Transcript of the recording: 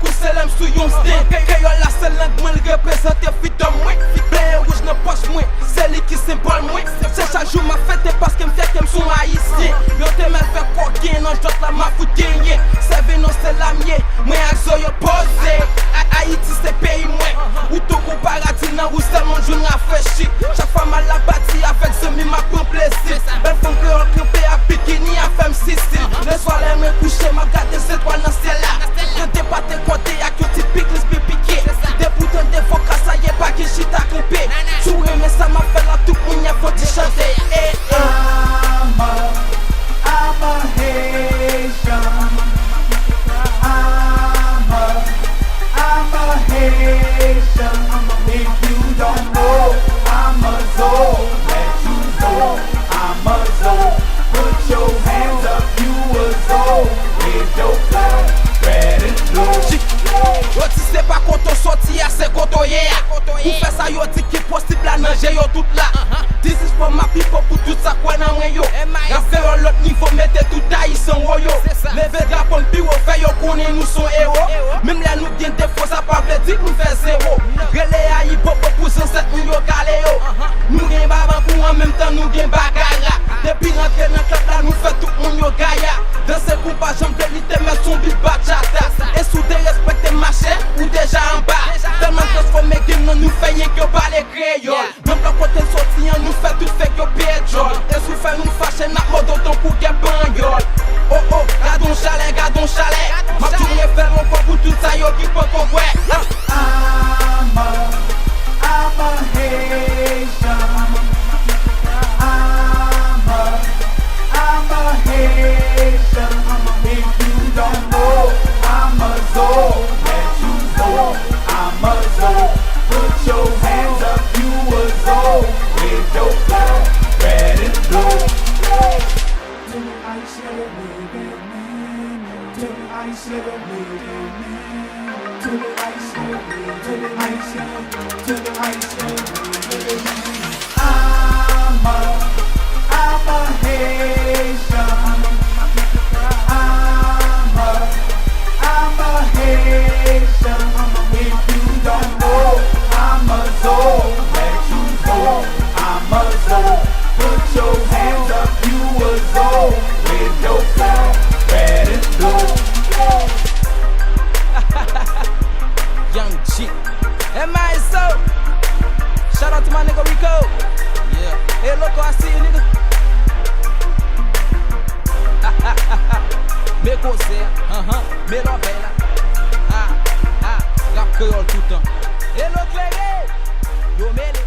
pousse l'aime sous yon stand. KREYOL la seule langue moi le représente freedom moi. Blanc rouge dans poche moi, c'est lui qui symbole moi. C'est chaque jour ma fête parce qu'elle me fait qu'elle me sont haïtien. Yo te mal fait coquin, non j'dois la ma fout gagner. C'est non c'est la mienne, moi ak zo yo posé. Haïti c'est pays moi. Ou tout au paradis nan ou seulement jour rafraîchi. Chaque fois mal la bâti avec ce mi m'a prend plaisir. Belle femme créole campé à bikini à femme Sicile. Le soir elle me coucher m'a gardé cette étoile dans ciel là. Quand t'es pas tes côtés y'a que petit pic les piqué. Des boutons des focas ça y est pas qui shit à clipper. Tu mais ça m'a fait la tout moun y'a faut t'y chanter. I'm a Haitian. I'm a Haitian. If you don't know, I'm a Zo. Let you know, I'm a Zo. Put your hands up, you a Zo. Wave your flag, red and blue. Yo ti se pa konto sorti ya se konto ye ya. Ou fè sa yo di ki possible la nanje yo tout la. This is for my people pour tout ça quoi nan mwen yo. Rap KREYOL l'autre niveau mette tout Haïtien wo yo. Leve drapon pi wo fè yo konnen nous son héros. Même là nous gen défaut ça pas veut dire nous fè zéro. Relé a hip hop pour 107 nous yo calé yo. Nous gen baban pour en même temps nous gen bagara. Depuis rentrer dans club là nous fait tout moun yo gaya. Dans ce compas j'aime l'élite mais son beat bachata. Et sous des respecter marché ou déjà en bas. Tellement transformé game non nous fait rien que parler KREYOL. Même quand côté sorti nous fait tout fait que pétrole. Et sous fait nous fâcher n'a mode autant pour qu'elle bagnole. Oh oh, gardons chalet, gardons chalet. Ma tournée faire encore pour tout ça yo qui peut qu'on voit. I'm a Haitian. I'm a Haitian. If you don't know, I'm a Zo. Let you know, I'm a Zo. Put your hands up, you a Zo. Wave your flag, red and blue. To the ice, to the ice, to the ice, to the ice, to the ice. I'm a Haitian. I'm a Haitian. If you don't know, I'm a Zo. Let you know, I'm a Zo. Put your hands up, you a Zo. With your flag, red and blue. Young G. M.I.S.O. Shout out to my nigga Riiccoo. Yeah. Hey loco, I see you nigga. Me causer, me la bella. Rap KREYOL tout le temps. Hello Cléré, yo mêlé.